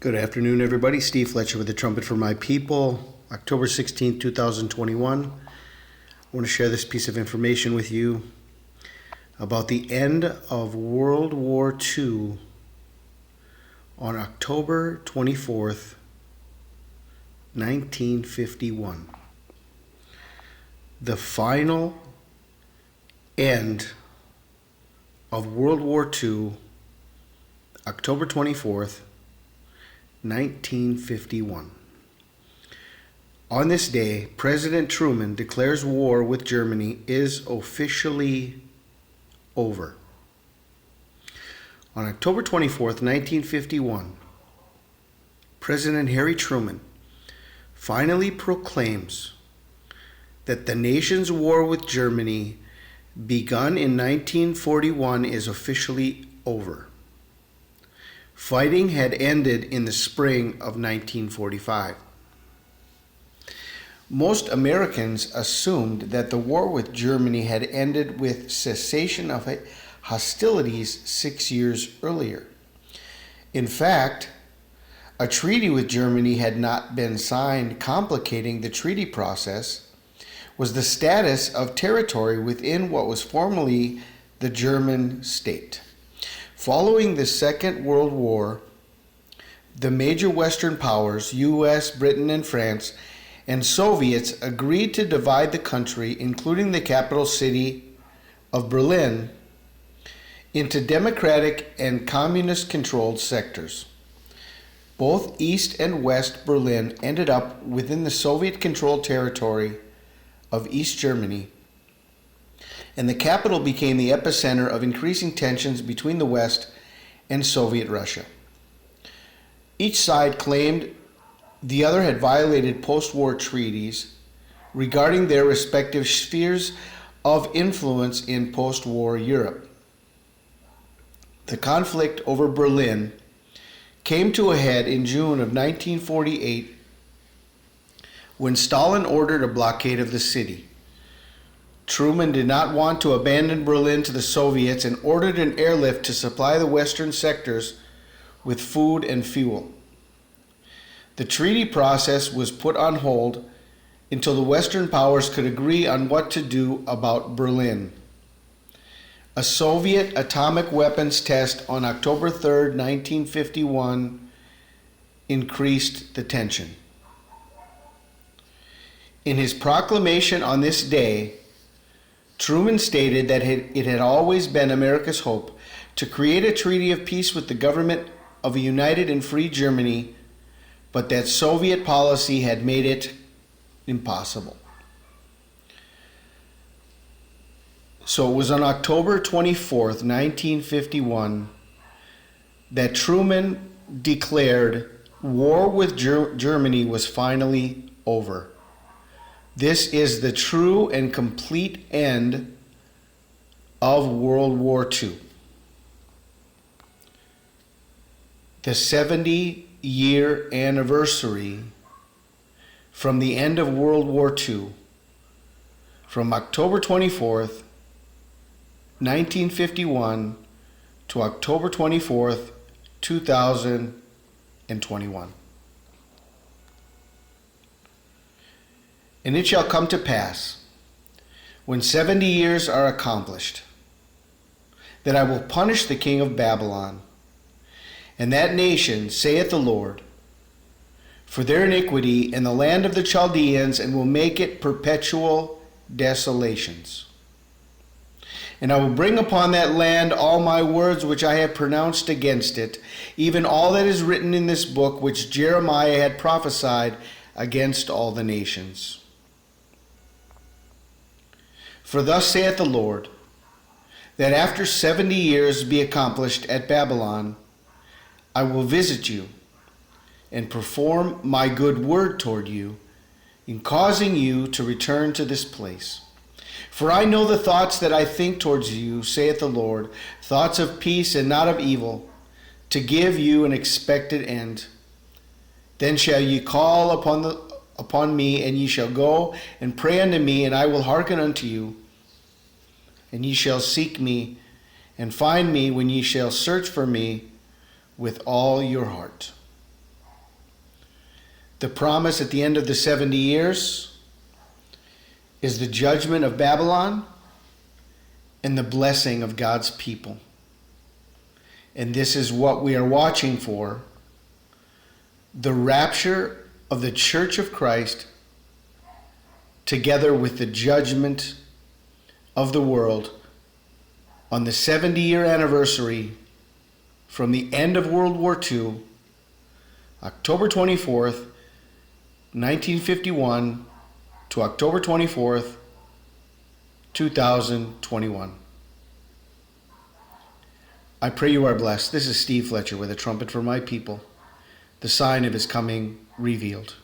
Good afternoon, everybody. Steve Fletcher with the Trumpet for My People, October 16, 2021. I want to share this piece of information with you about the end of World War II on October 24th, 1951. The final end of World War II, October 24th, 1951. On this day, President Truman declares war with Germany is officially over. On October 24th, 1951, President Harry Truman finally proclaims that the nation's war with Germany, begun in 1941, is officially over. Fighting had ended in the spring of 1945. Most Americans assumed that the war with Germany had ended with cessation of hostilities 6 years earlier. In fact, a treaty with Germany had not been signed. Complicating the treaty process was the status of territory within what was formerly the German state. Following the Second World War, the major Western powers, US, Britain, and France, and Soviets agreed to divide the country, including the capital city of Berlin, into democratic and communist-controlled sectors. Both East and West Berlin ended up within the Soviet-controlled territory of East Germany, and the capital became the epicenter of increasing tensions between the West and Soviet Russia. Each side claimed the other had violated post-war treaties regarding their respective spheres of influence in post-war Europe. The conflict over Berlin came to a head in June of 1948 when Stalin ordered a blockade of the city. Truman did not want to abandon Berlin to the Soviets and ordered an airlift to supply the western sectors with food and fuel. The treaty process was put on hold until the Western powers could agree on what to do about Berlin. A Soviet atomic weapons test on October 3, 1951, increased the tension. In his proclamation on this day, Truman stated that it had always been America's hope to create a treaty of peace with the government of a united and free Germany, but that Soviet policy had made it impossible. So it was on October 24th, 1951, that Truman declared war with Germany was finally over. This is the true and complete end of World War II. The 70-year anniversary from the end of World War II, from October 24th, 1951 to October 24th, 2021. And it shall come to pass, when 70 years are accomplished, that I will punish the king of Babylon, and that nation, saith the Lord, for their iniquity in the land of the Chaldeans, and will make it perpetual desolations. And I will bring upon that land all my words which I have pronounced against it, even all that is written in this book which Jeremiah had prophesied against all the nations. For thus saith the Lord, that after 70 years be accomplished at Babylon, I will visit you and perform my good word toward you in causing you to return to this place. For I know the thoughts that I think towards you, saith the Lord, thoughts of peace and not of evil, to give you an expected end. Then shall ye call upon me, and ye shall go and pray unto me, and I will hearken unto you. And ye shall seek me and find me when ye shall search for me with all your heart. The promise at the end of the 70 years is the judgment of Babylon and the blessing of God's people. And this is what we are watching for: the rapture of the Church of Christ, together with the judgment of the world on the 70-year anniversary from the end of World War II, October 24th, 1951 to October 24th, 2021. I pray you are blessed. This is Steve Fletcher with a trumpet for my people, the sign of his coming revealed.